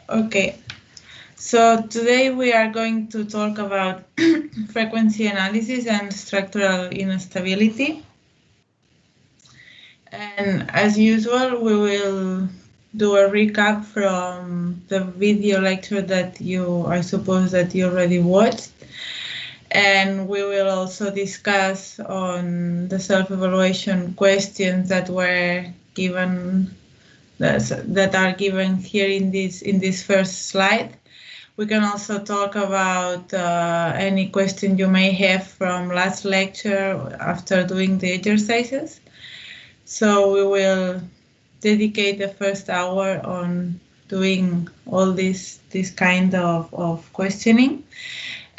Okay, so today we are going to talk about frequency analysis and structural instability. And as usual, we will do a recap from the video lecture that I suppose that you already watched. And we will also discuss on the self-evaluation questions that were given, that are given here in this first slide. We can also talk about any question you may have from last lecture after doing the exercises. So we will dedicate the first hour on doing all this kind of questioning.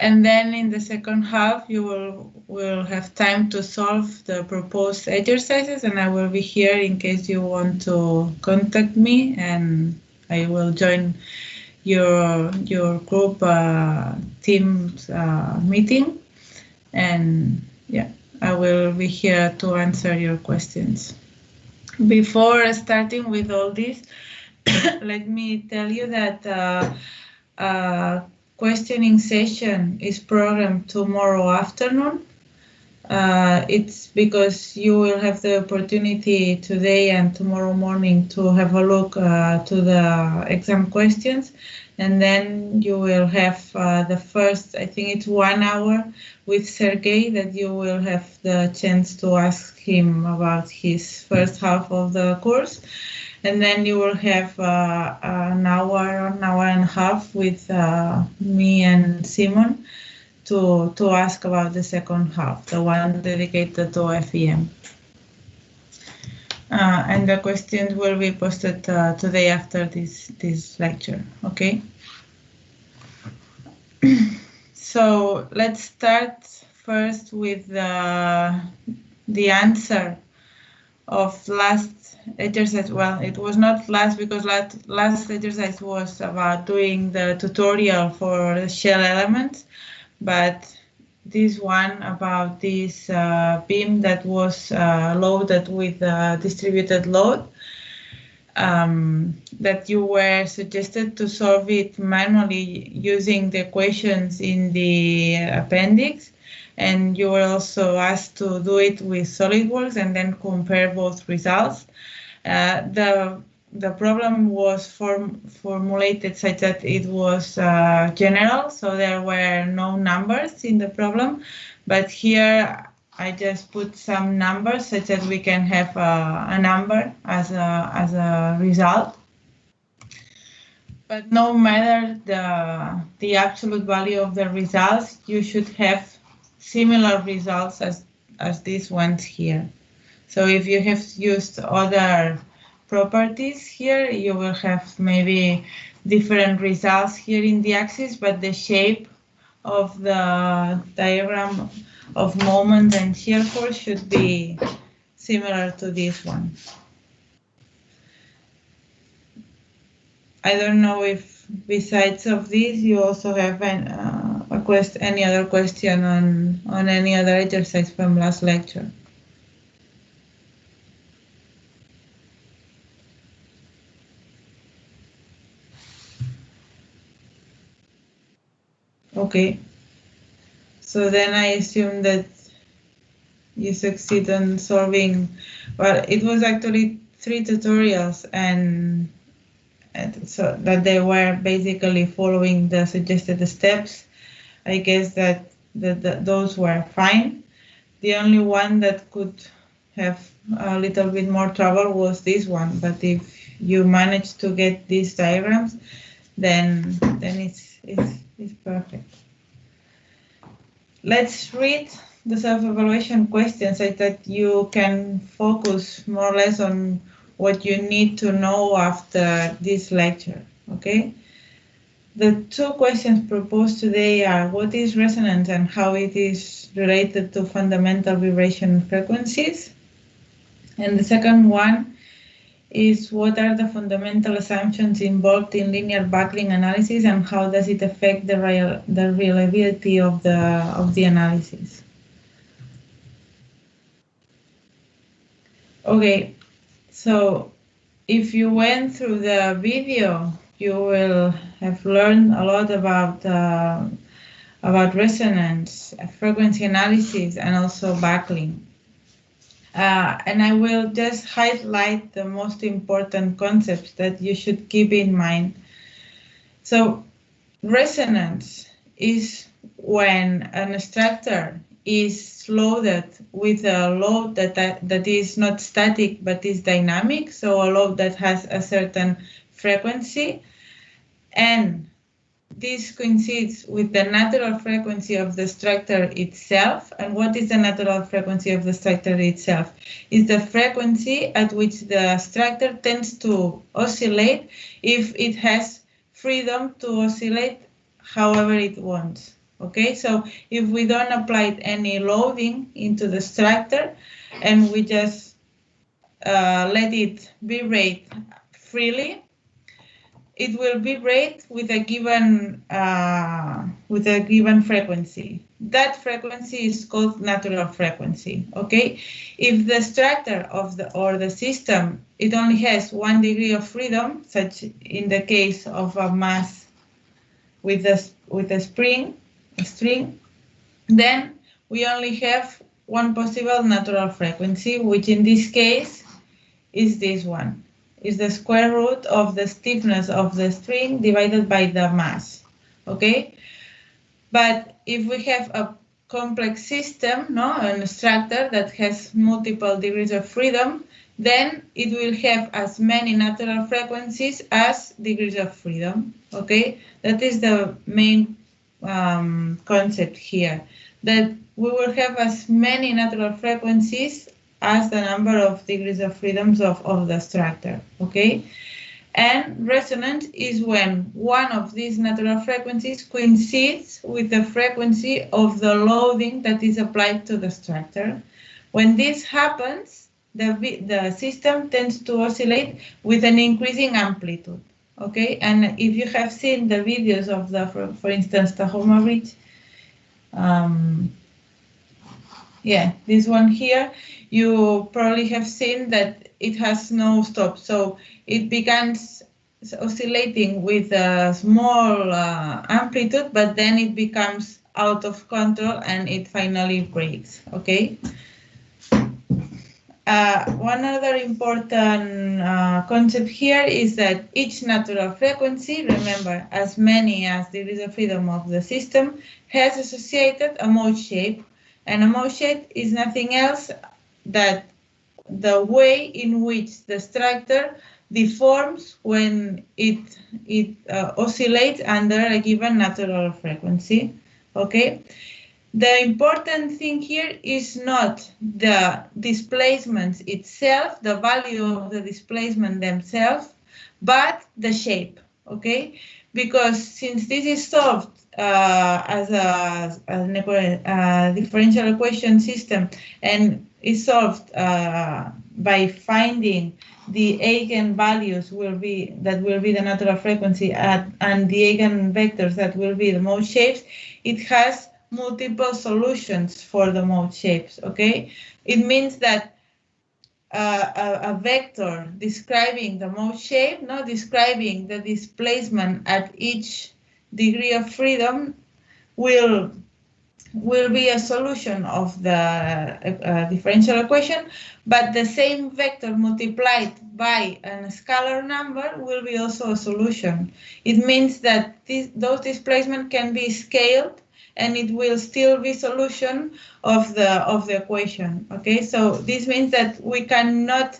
And then in the second half, you will have time to solve the proposed exercises, and I will be here in case you want to contact me, and I will join your group Teams meeting. And yeah, I will be here to answer your questions. Before starting with all this, let me tell you that questioning session is programmed tomorrow afternoon. It's because you will have the opportunity today and tomorrow morning to have a look to the exam questions, and then you will have the first, I think it's 1 hour with Sergey, that you will have the chance to ask him about his first half of the course. And then you will have an hour and a half with me and Simon to ask about the second half, the one dedicated to FEM. And the questions will be posted today after this lecture, okay? So let's start first with the answer of last exercise. Well, it was not last because last exercise was about doing the tutorial for the shell elements, but this one about this beam that was loaded with distributed load, that you were suggested to solve it manually using the equations in the appendix. And you were also asked to do it with SolidWorks and then compare both results. The problem was formulated such that it was general, so there were no numbers in the problem. But here I just put some numbers such that we can have a number as a result. But no matter the absolute value of the results, you should have similar results as these ones here. So if you have used other properties here, you will have maybe different results here in the axis, but the shape of the diagram of moment and shear force should be similar to this one. I don't know if besides of this you also have any other question on any other exercise from last lecture. Okay, so then I assume that you succeed in solving, well, it was actually 3 tutorials and so that they were basically following the suggested steps. I guess that those were fine. The only one that could have a little bit more trouble was this one, but if you manage to get these diagrams, then it's perfect. Let's read the self-evaluation questions so that you can focus more or less on what you need to know after this lecture, okay? The 2 questions proposed today are what is resonance and how it is related to fundamental vibration frequencies. And the second one is what are the fundamental assumptions involved in linear buckling analysis and how does it affect the reliability of the analysis. Okay, so if you went through the video, you will have learned a lot about resonance, frequency analysis, and also buckling. And I will just highlight the most important concepts that you should keep in mind. So resonance is when an structure is loaded with a load that is not static but is dynamic, so a load that has a certain frequency, and this coincides with the natural frequency of the structure itself. And what is the natural frequency of the structure itself? Is the frequency at which the structure tends to oscillate if it has freedom to oscillate however it wants. Okay, so if we don't apply any loading into the structure and we just let it vibrate freely, it will vibrate with a given frequency. That frequency is called natural frequency. Okay, if the structure of the system, it only has 1 degree of freedom, such in the case of a mass with a string, then we only have one possible natural frequency, which in this case is this one. Is the square root of the stiffness of the string divided by the mass. Okay, but if we have a complex system, a structure that has multiple degrees of freedom, then it will have as many natural frequencies as degrees of freedom. Okay, that is the main concept here, that we will have as many natural frequencies as the number of degrees of freedoms of the structure. Okay, and resonance is when one of these natural frequencies coincides with the frequency of the loading that is applied to the structure. When this happens, the system tends to oscillate with an increasing amplitude. Okay, and if you have seen the videos of for instance, the Tahoma Bridge, this one here, you probably have seen that it has no stop. So it begins oscillating with a small amplitude, but then it becomes out of control and it finally breaks. Okay. One other important concept here is that each natural frequency, remember, as many as degrees of freedom of the system, has associated a mode shape. And a mode shape is nothing else than the way in which the structure deforms when it oscillates under a given natural frequency. Okay. The important thing here is not the displacements itself, the value of the displacement themselves, but the shape, okay? Because since this is solved as a differential equation system and is solved by finding the eigenvalues that will be the natural frequency and the eigenvectors that will be the mode shapes, it has multiple solutions for the mode shapes. Okay, it means that a vector describing the mode shape, describing the displacement at each degree of freedom, will be a solution of the differential equation, but the same vector multiplied by a scalar number will be also a solution. It means that those displacements can be scaled and it will still be solution of the equation. Okay, so this means that we cannot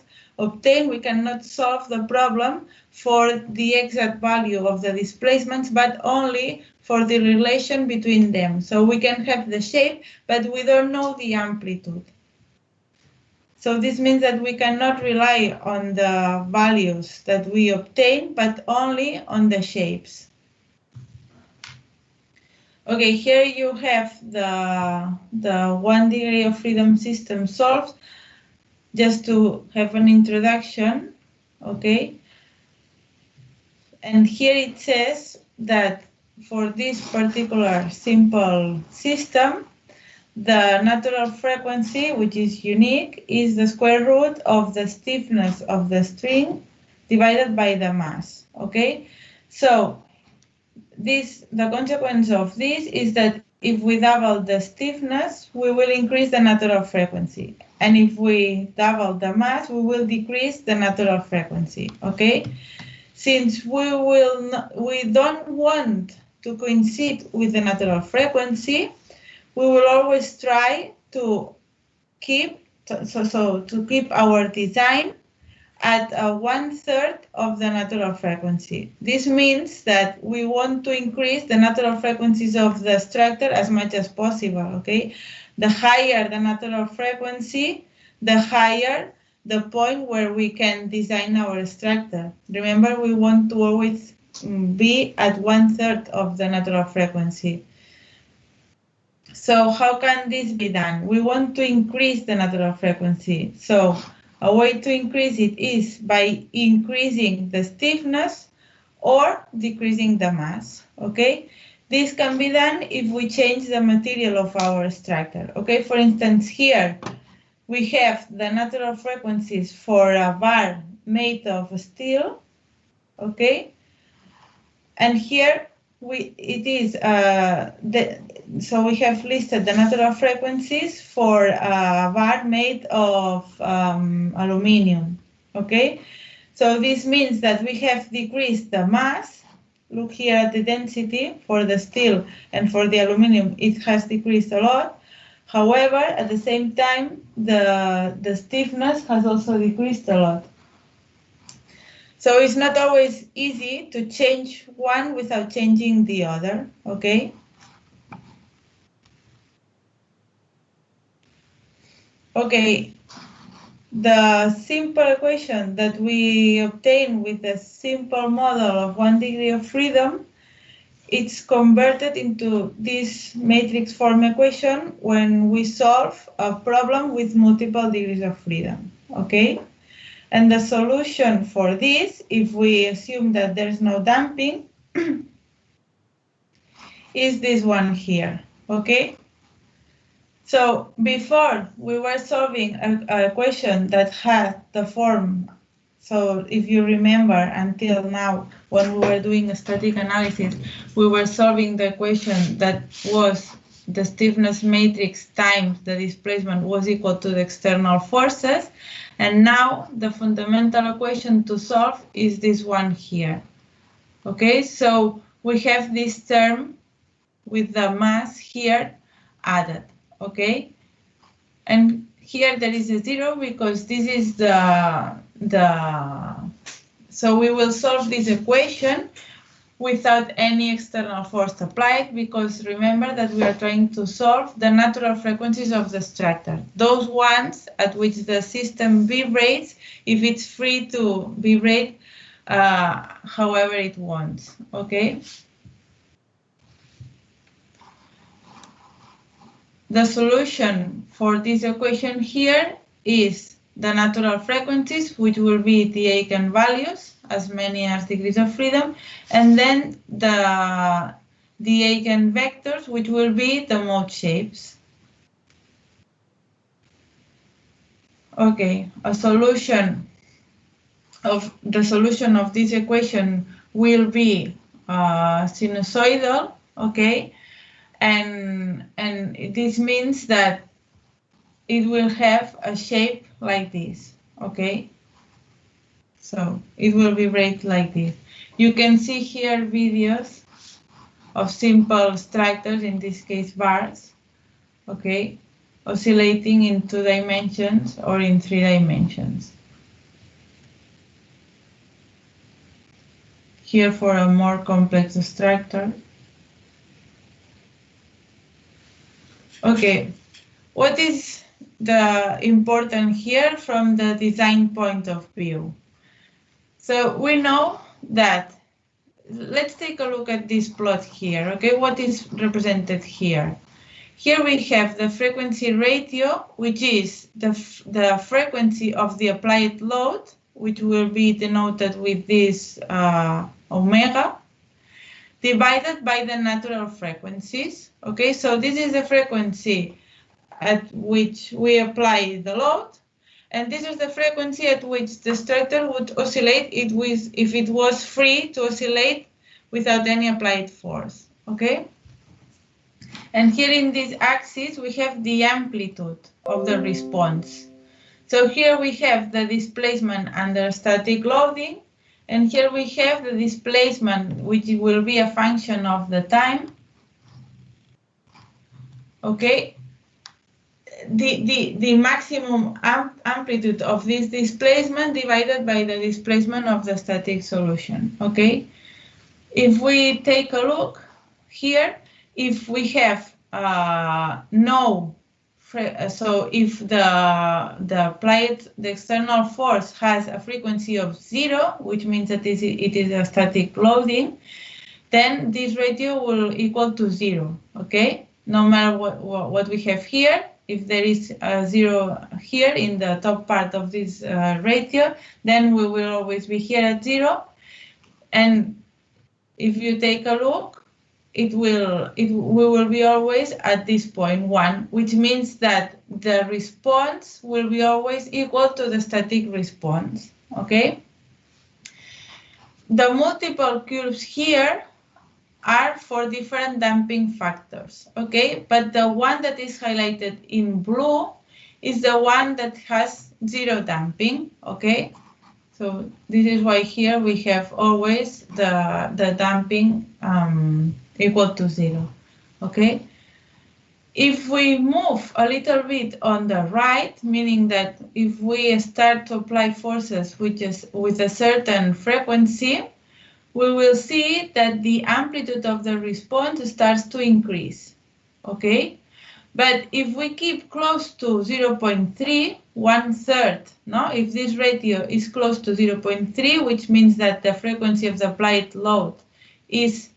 solve the problem for the exact value of the displacements, but only for the relation between them. So we can have the shape, but we don't know the amplitude. So this means that we cannot rely on the values that we obtain, but only on the shapes. Okay, here you have the 1 degree of freedom system solved. Just to have an introduction, okay? And here it says that for this particular simple system, the natural frequency, which is unique, is the square root of the stiffness of the string divided by the mass, okay? So the consequence of this is that if we double the stiffness, we will increase the natural frequency. And if we double the mass, we will decrease the natural frequency, okay? Since we don't want to coincide with the natural frequency, we will always try to keep our design at 1/3 of the natural frequency. This means that we want to increase the natural frequencies of the structure as much as possible, okay? The higher the natural frequency, the higher the point where we can design our structure. Remember, we want to always be at 1/3 of the natural frequency. So how can this be done? We want to increase the natural frequency. So a way to increase it is by increasing the stiffness or decreasing the mass, okay? This can be done if we change the material of our structure, okay? For instance, here we have the natural frequencies for a bar made of steel, okay? And here so we have listed the natural frequencies for a bar made of aluminum, okay? So this means that we have decreased the mass. Look here at the density for the steel and for the aluminum, it has decreased a lot. However, at the same time, the stiffness has also decreased a lot. So it's not always easy to change one without changing the other, okay? Okay, the simple equation that we obtain with a simple model of 1 degree of freedom, it's converted into this matrix form equation when we solve a problem with multiple degrees of freedom, okay? And the solution for this, if we assume that there's no damping, is this one here, okay? So before we were solving a equation that had the form, so if you remember until now, when we were doing a static analysis, we were solving the equation that was the stiffness matrix times the displacement was equal to the external forces. And now the fundamental equation to solve is this one here. Okay, so we have this term with the mass here added, okay? And here there is a 0 because this is so we will solve this equation without any external force applied, because remember that we are trying to solve the natural frequencies of the structure, those ones at which the system vibrates if it's free to vibrate however it wants, okay? The solution for this equation here is the natural frequencies, which will be the eigenvalues, as many as degrees of freedom, and then the eigenvectors, which will be the mode shapes. Okay, the solution of this equation will be sinusoidal, okay, and this means that it will have a shape like this, okay? So it will vibrate like this. You can see here videos of simple structures, in this case bars, okay, oscillating in 2 dimensions or in 3 dimensions. Here for a more complex structure. Okay, what is the important here from the design point of view? So we know that, let's take a look at this plot here, okay? What is represented here? Here we have the frequency ratio, which is the frequency of the applied load, which will be denoted with this omega, divided by the natural frequencies, okay? So this is the frequency at which we apply the load, and this is the frequency at which the structure would oscillate if it was free to oscillate without any applied force, okay? And here in this axis, we have the amplitude of the response. So here we have the displacement under static loading, and here we have the displacement, which will be a function of the time, okay? The maximum amplitude of this displacement divided by the displacement of the static solution, okay? If we take a look here, if we have so if the external force has a frequency of 0, which means that it is a static loading, then this ratio will equal to 0, okay? No matter what we have here, if there is a 0 here in the top part of this ratio, then we will always be here at 0. And if you take a look, we will be always at this point 1, which means that the response will be always equal to the static response, okay? The multiple curves here are for different damping factors, okay? But the one that is highlighted in blue is the one that has 0 damping, okay? So this is why here we have always the damping equal to 0, okay? If we move a little bit on the right, meaning that if we start to apply forces with a certain frequency, we will see that the amplitude of the response starts to increase, okay? But if we keep close to 0.3, 1/3, no? If this ratio is close to 0.3, which means that the frequency of the applied load is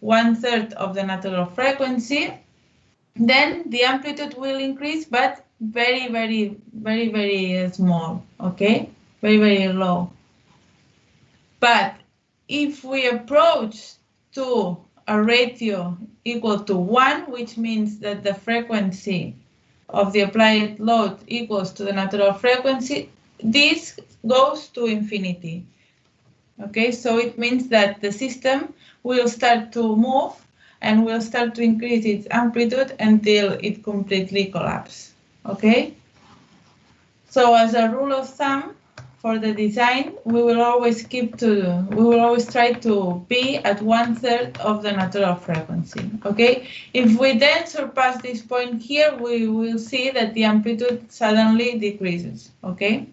1/3 of the natural frequency, then the amplitude will increase, but very, very, very, very small, okay? Very, very low. But if we approach to a ratio equal to 1, which means that the frequency of the applied load equals to the natural frequency, this goes to infinity. Okay, so it means that the system will start to move and will start to increase its amplitude until it completely collapses. Okay, so as a rule of thumb, for the design, we will always try to be at 1/3 of the natural frequency, okay? If we then surpass this point here, we will see that the amplitude suddenly decreases, okay?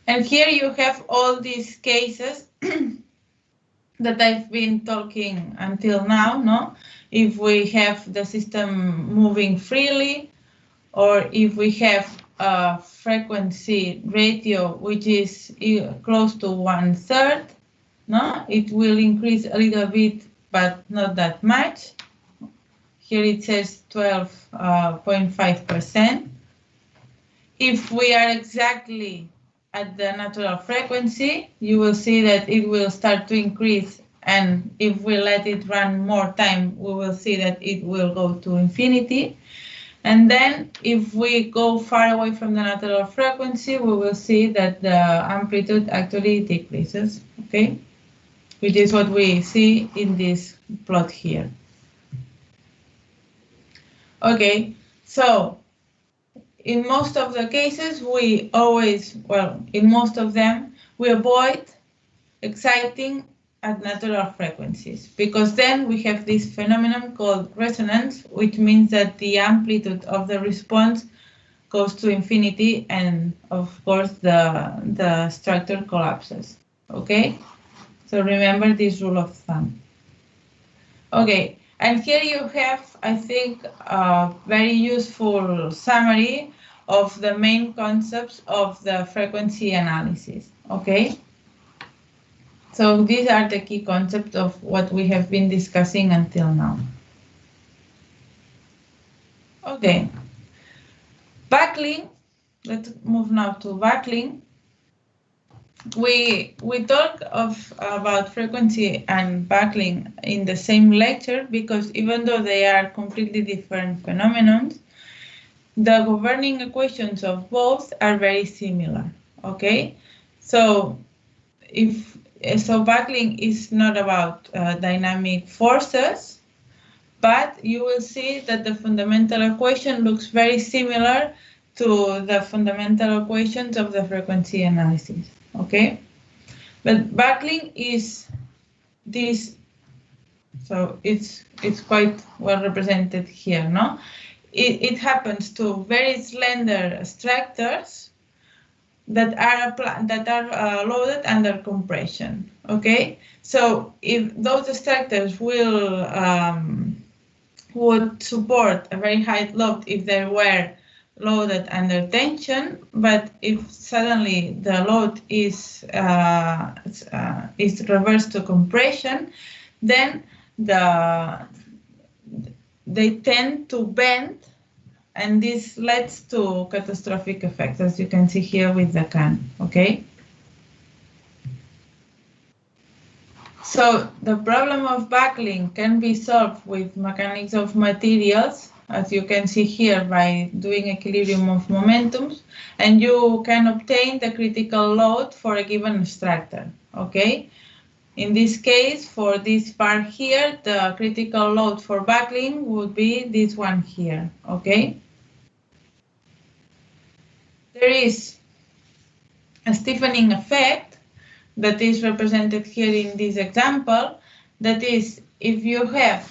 And here you have all these cases that I've been talking until now, no? If we have the system moving freely, or if we have a frequency ratio which is close to 1/3, no, it will increase a little bit, but not that much. Here it says 12.5%. If we are exactly at the natural frequency, you will see that it will start to increase, and if we let it run more time, we will see that it will go to infinity. And then if we go far away from the natural frequency, we will see that the amplitude actually decreases, okay? Which is what we see in this plot here. Okay, so in most of the cases, in most of them, we avoid exciting at natural frequencies, because then we have this phenomenon called resonance, which means that the amplitude of the response goes to infinity, and of course the structure collapses, okay? So remember this rule of thumb. Okay, and here you have, I think, a very useful summary of the main concepts of the frequency analysis, okay? So these are the key concepts of what we have been discussing until now. Okay, buckling, let's move now to buckling. We talk about frequency and buckling in the same lecture, because even though they are completely different phenomena, the governing equations of both are very similar, okay? So if so buckling is not about dynamic forces, but you will see that the fundamental equation looks very similar to the fundamental equations of the frequency analysis, okay? But buckling is this, so it's quite well represented here, no? It happens to very slender structures that are loaded under compression, okay? So if those structures would support a very high load if they were loaded under tension, but if suddenly the load is reversed to compression, then they tend to bend, and this leads to catastrophic effects, as you can see here with the can, okay? So the problem of buckling can be solved with mechanics of materials, as you can see here, by doing equilibrium of momentums, and you can obtain the critical load for a given structure, okay? In this case, for this part here, the critical load for buckling would be this one here, okay? There is a stiffening effect that is represented here in this example. That is, if you have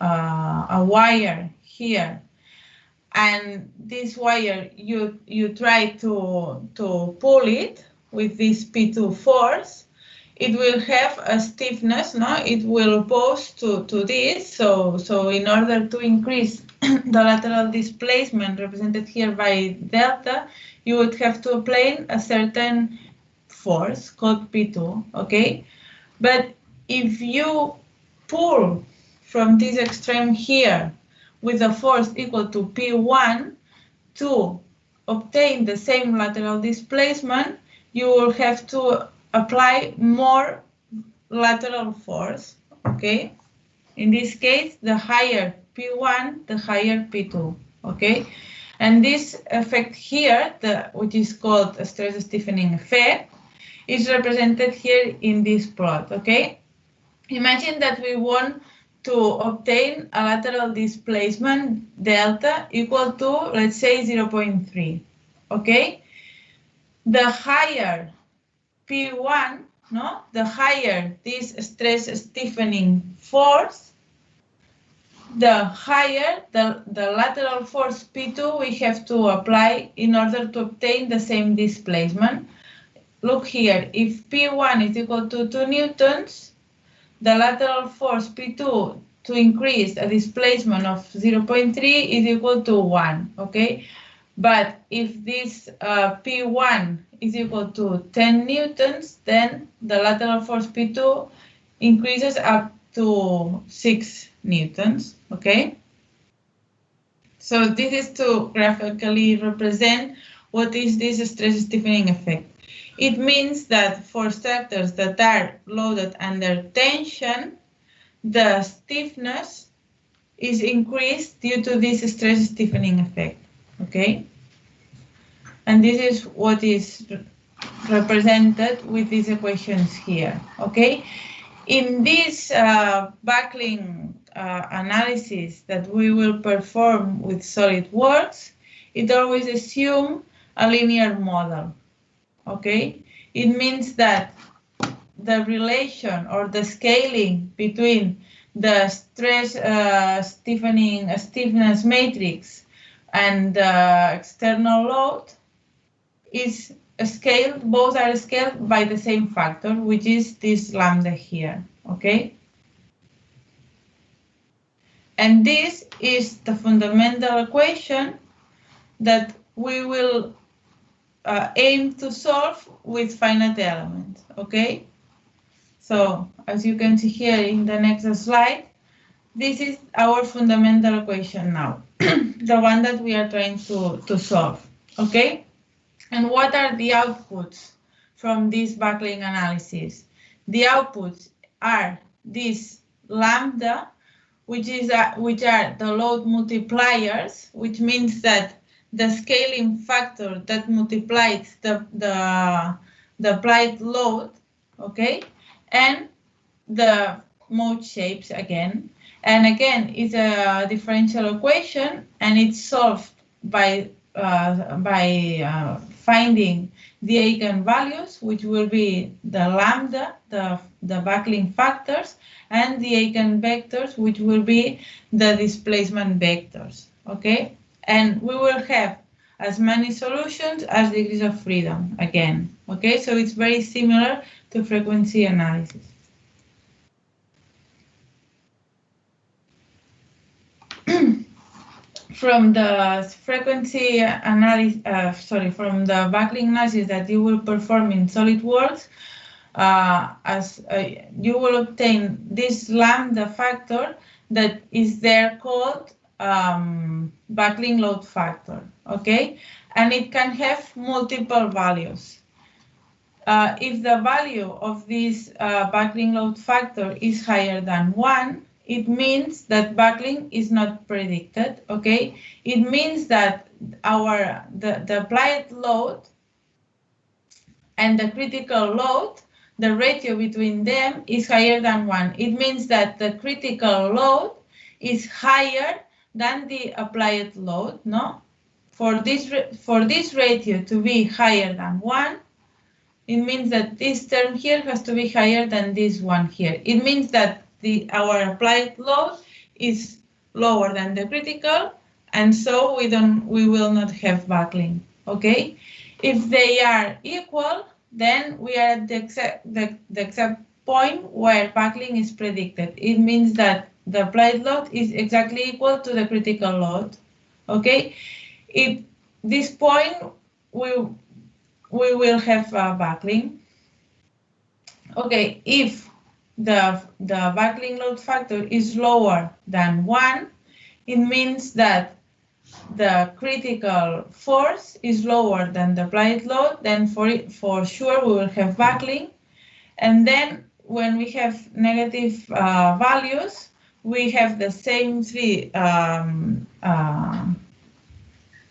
a wire here, and this wire you try to pull it with this P2 force, it will have a stiffness, no? It will oppose to this. So in order to increase the lateral displacement represented here by delta, you would have to apply a certain force called P2, okay? But if you pull from this extreme here with a force equal to P1 to obtain the same lateral displacement, you will have to apply more lateral force, okay? In this case, the higher P1, the higher P2, okay? And this effect here, which is called a stress stiffening effect, is represented here in this plot, okay? Imagine that we want to obtain a lateral displacement delta equal to, let's say, 0.3, okay? The higher P1, no, the higher this stress stiffening force, the higher the lateral force P2 we have to apply in order to obtain the same displacement. Look here, if P1 is equal to 2 newtons, the lateral force P2 to increase a displacement of 0.3 is equal to 1, okay? But if this P1 is equal to 10 newtons, then the lateral force P2 increases up to 6 newtons, okay? So this is to graphically represent what is this stress stiffening effect. It means that for structures that are loaded under tension, the stiffness is increased due to this stress stiffening effect, okay? And this is what is represented with these equations here, okay? In this buckling analysis that we will perform with SolidWorks, it always assumes a linear model, okay? It means that the relation or the scaling between the stress stiffness matrix and the external load is scaled, both are scaled by the same factor, which is this lambda here, okay? And this is the fundamental equation that we will aim to solve with finite elements, okay? So, as you can see here in the next slide, this is our fundamental equation now, the one that we are trying to solve, okay? And what are the outputs from this buckling analysis? The outputs are this lambda, which are the load multipliers, which means that the scaling factor that multiplies the applied load okay? And the mode shapes again. And again, it's a differential equation, and it's solved by finding the eigenvalues, which will be the lambda, the backlink factors, and the eigenvectors, which will be the displacement vectors, okay? And we will have as many solutions as degrees of freedom again, okay? So it's very similar to frequency analysis. From the frequency analysis, from the backlink analysis that you will perform in SolidWorks, you will obtain this lambda factor that is there called backlink load factor, okay? And it can have multiple values. If the value of this backlink load factor is higher than 1, it means that backlink is not predicted, okay? It means that the applied load and the critical load, the ratio between them is higher than 1. It means that the critical load is higher than the applied load, no? For this ratio to be higher than 1, it means that this term here has to be higher than this one here. It means that our applied load is lower than the critical, and so we will not have backlink, okay? If they are equal, then we are at the exact point where backlink is predicted. It means that the applied load is exactly equal to the critical load, okay? At this point, we will have a backlink. Okay, if the backlink load factor is lower than 1, it means that the critical force is lower than the applied load, then for sure we will have backlink. And then when we have negative values, we have the same three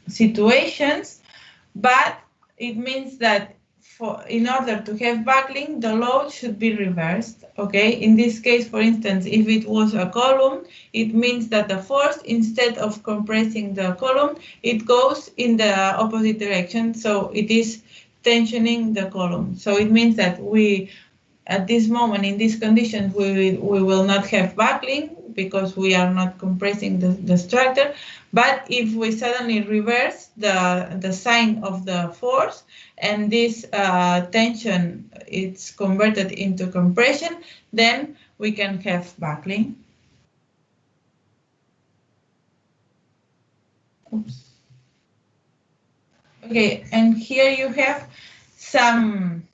situations, but it means that in order to have backlink, the load should be reversed, okay? In this case, for instance, if it was a column, it means that the force, instead of compressing the column, it goes in the opposite direction, so it is tensioning the column. So it means that at this moment, in these conditions, we will not have backlink because we are not compressing the structure. But if we suddenly reverse the sign of the force and this tension is converted into compression, then we can have backlink. Oops. Okay, and here you have some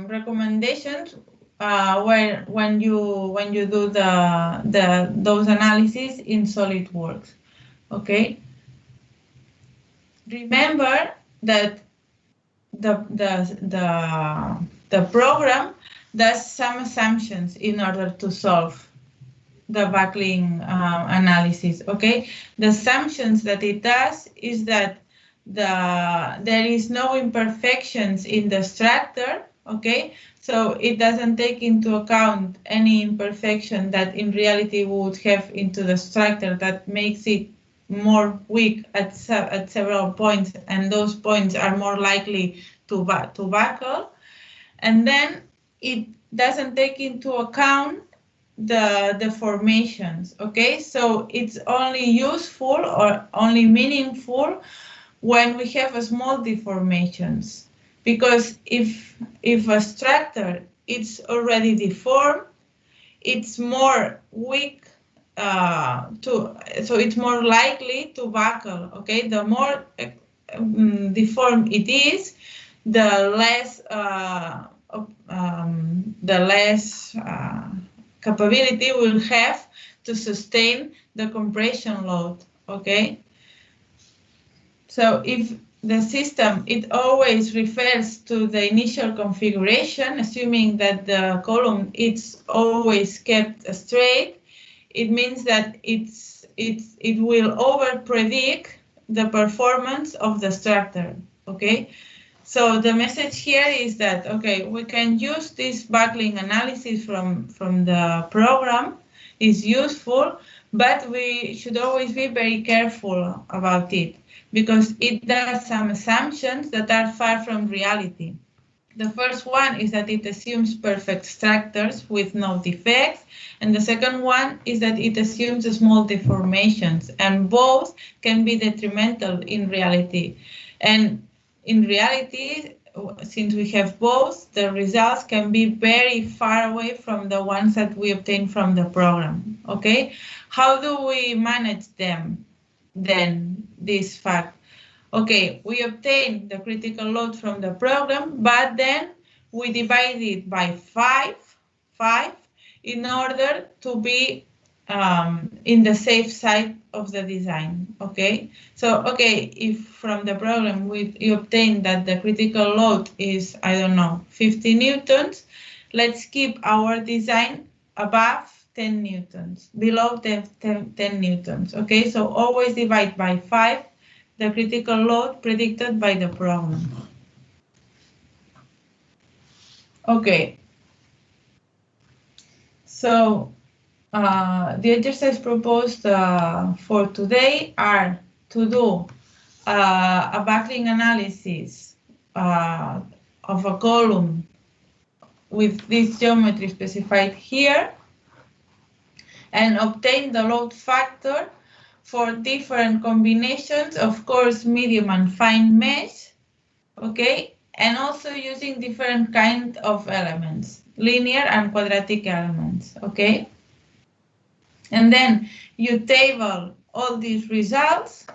recommendations when you do those analyses in SolidWorks. Okay. Remember that the program does some assumptions in order to solve the backlink analysis. Okay. The assumptions that it does is that there is no imperfections in the structure, okay? So it doesn't take into account any imperfection that in reality we would have into the structure that makes it more weak at several points, and those points are more likely to buckle. And then it doesn't take into account the deformations, okay? So it's only useful or only meaningful when we have a small deformations, because if a structure is already deformed, it's more weak so it's more likely to buckle. Okay, the more deformed it is, the less capability will have to sustain the compression load. Okay. So if the system, it always refers to the initial configuration, assuming that the column is always kept straight, it means that it will over-predict the performance of the structure, okay? So the message here is that, okay, we can use this backlink analysis from the program, is useful, but we should always be very careful about it because it does some assumptions that are far from reality. The first one is that it assumes perfect structures with no defects, and the second one is that it assumes small deformations, and both can be detrimental in reality. And in reality, since we have both, the results can be very far away from the ones that we obtain from the program, okay? How do we manage them then, this fact? Okay, we obtain the critical load from the program, but then we divide it by five, in order to be in the safe side of the design, okay? So, okay, if from the program we obtain that the critical load is, I don't know, 50 newtons, let's keep our design above 10 newtons, below the 10 newtons, okay? So always divide by 5 the critical load predicted by the program. Okay. So the exercise proposed for today are to do a backlink analysis of a column with this geometry specified here and obtain the load factor for different combinations of coarse, medium, and fine mesh, okay? And also using different kind of elements, linear and quadratic elements, okay? And then you table all these results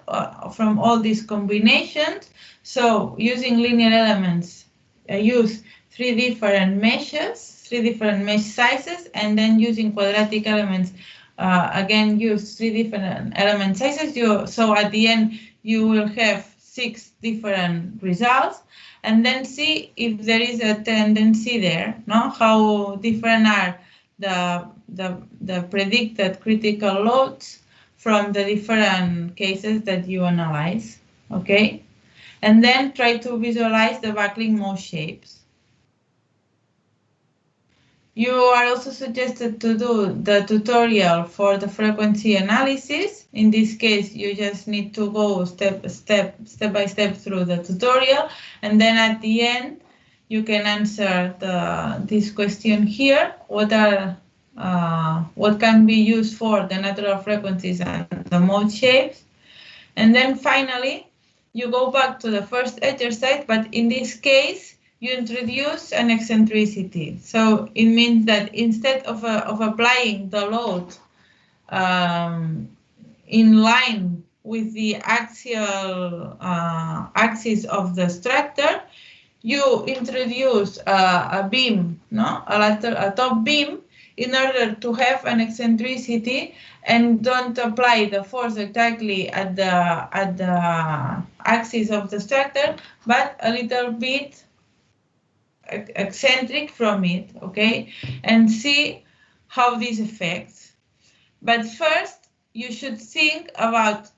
from all these combinations. So using linear elements, use 3 different meshes, 3 different mesh sizes, and then using quadratic elements, again, use 3 different element sizes. So at the end, you will have 6 different results, and then see if there is a tendency there, no? How different are the predicted critical loads from the different cases that you analyze, okay? And then try to visualize the backlink mold shapes. You are also suggested to do the tutorial for the frequency analysis. In this case, you just need to go step by step through the tutorial, and then at the end, you can answer this question here: what can be used for the natural frequencies and the mode shapes? And then finally, you go back to the first exercise, but in this case, you introduce an eccentricity. So it means that instead of applying the load in line with the axial axis of the structure, you introduce a beam, no, a top beam, in order to have an eccentricity and don't apply the force exactly at the axis of the structure, but a little bit eccentric from it, okay? And see how this affects. But first, you should think about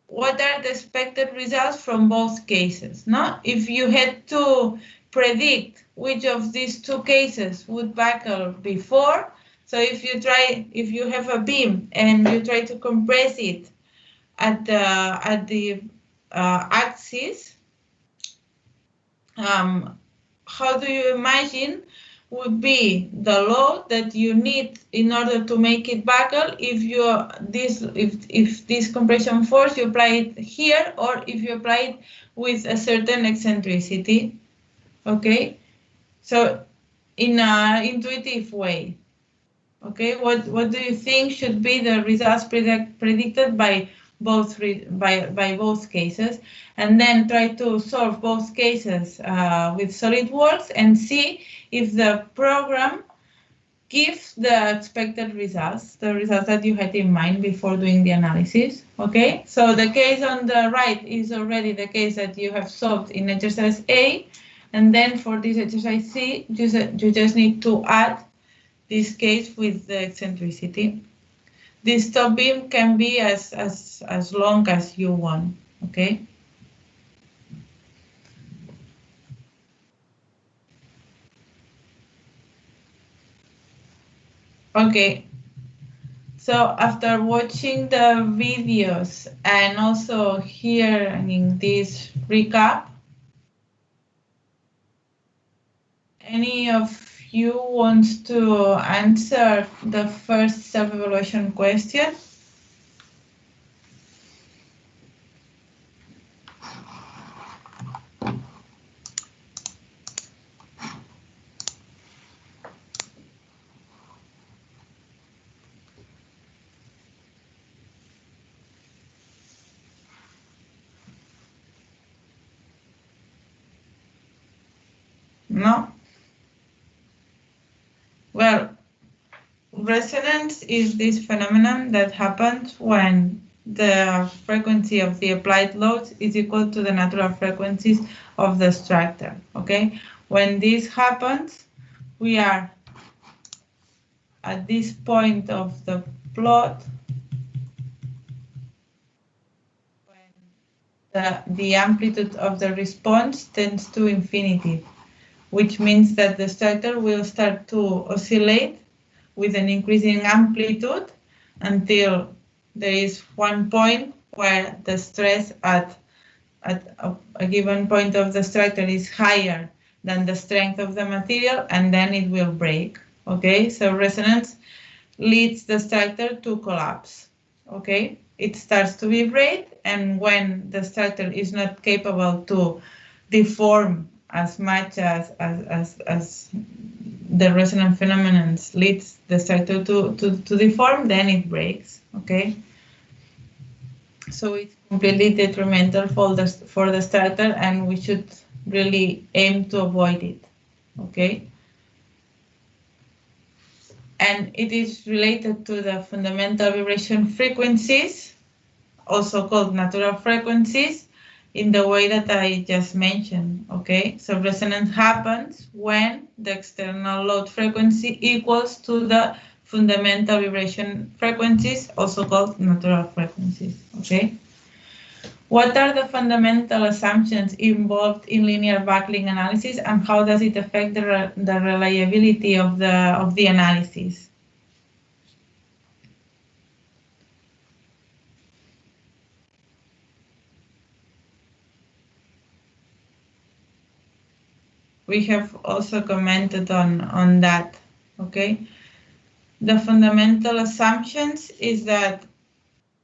what are the expected results from both cases, no? If you had to predict which of these 2 cases would buckle before, so if you have a beam and you try to compress it at the axis, how do you imagine would be the load that you need in order to make it buckle if this compression force you apply it here, or if you apply it with a certain eccentricity, okay? So in an intuitive way, okay, what do you think should be the results predicted by both cases? And then try to solve both cases with SolidWorks and see if the program gives the expected results, the results that you had in mind before doing the analysis, okay? So the case on the right is already the case that you have solved in exercise A, and then for this exercise C, you just need to add this case with the eccentricity. This top beam can be as long as you want, okay? Okay, so after watching the videos and also hearing this recap, any of you wants to answer the first self-evaluation question? No? Well, resonance is this phenomenon that happens when the frequency of the applied loads is equal to the natural frequencies of the structure, okay? When this happens, we are at this point of the plot when the amplitude of the response tends to infinity, which means that the structure will start to oscillate with an increasing amplitude until there is one point where the stress at a given point of the structure is higher than the strength of the material, and then it will break. Okay, so resonance leads the structure to collapse. Okay, it starts to vibrate, and when the structure is not capable to deform as much as the resonant phenomenon leads the structure to deform, then it breaks. Okay, so it's completely detrimental for the structure, and we should really aim to avoid it. Okay. And it is related to the fundamental vibration frequencies, also called natural frequencies, in the way that I just mentioned, okay? So resonance happens when the external load frequency equals to the fundamental vibration frequencies, also called natural frequencies, okay? What are the fundamental assumptions involved in linear backlink analysis, and how does it affect the reliability of the analysis? We have also commented on that, okay? The fundamental assumptions is that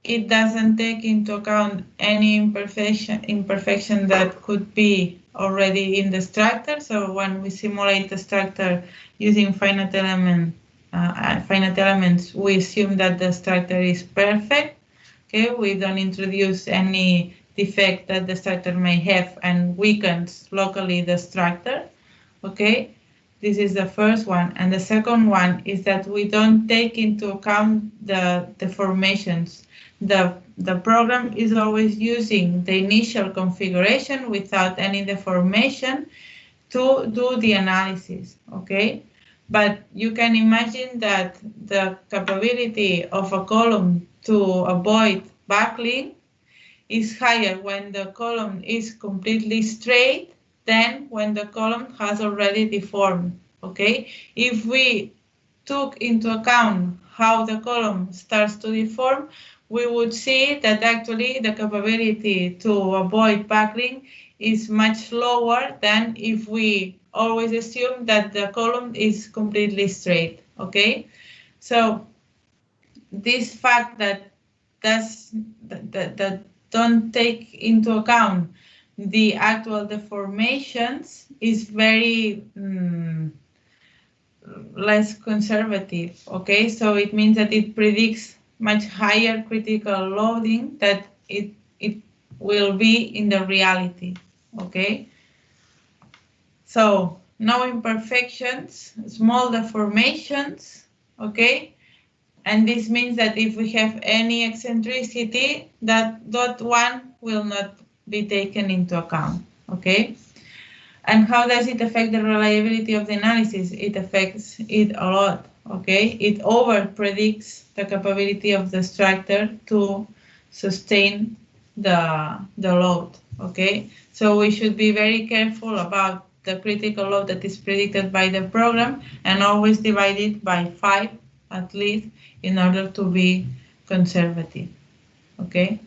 it doesn't take into account any imperfection that could be already in the structure. So when we simulate the structure using finite elements, we assume that the structure is perfect. Okay, we don't introduce any defect that the structure may have and weakens locally the structure. Okay, this is the first one. And the second one is that we don't take into account the deformations. The program is always using the initial configuration without any deformation to do the analysis, okay? But you can imagine that the capability of a column to avoid backlink is higher when the column is completely straight than when the column has already deformed, okay? If we took into account how the column starts to deform, we would see that actually the capability to avoid backlink is much lower than if we always assume that the column is completely straight, okay? So this fact that don't take into account the actual deformations is very less conservative, okay? So it means that it predicts much higher critical loading that it will be in the reality, okay? So no imperfections, small deformations, okay? And this means that if we have any eccentricity, that dot one will not be taken into account, okay? And how does it affect the reliability of the analysis? It affects it a lot, okay? It over predicts the capability of the structure to sustain the load, okay? So we should be very careful about the critical load that is predicted by the program and always divide it by 5 at least, in order to be conservative. Okay?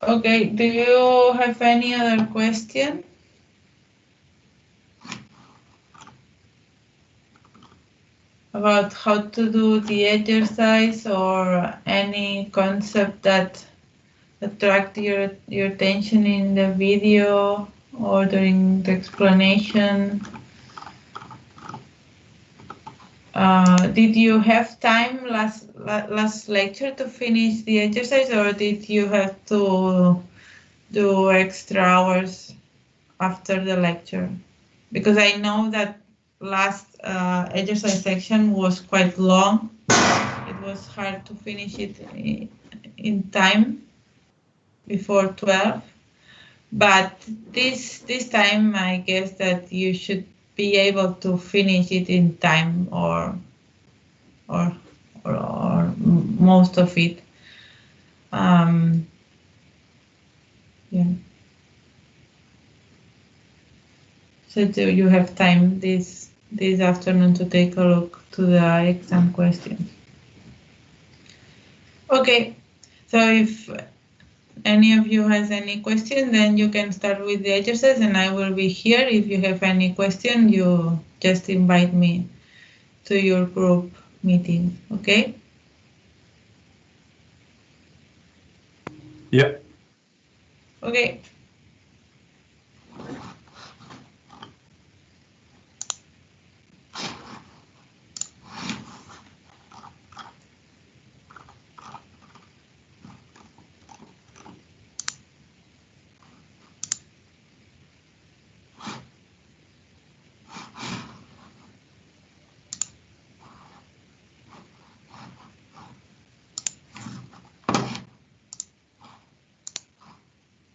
Okay, do you have any other question? About how to do the exercise or any concept that attract your attention in the video or during the explanation? Did you have time last lecture to finish the exercise, or did you have to do extra hours after the lecture? Because I know that last exercise section was quite long. It was hard to finish it in time before 12. But this time, I guess that you should be able to finish it in time, or most of it. Yeah. So do you have time this afternoon to take a look to the exam questions? Okay. So if any of you has any question, then you can start with the exercise, and I will be here. If you have any question, you just invite me to your group meeting. Okay? Yeah. Okay.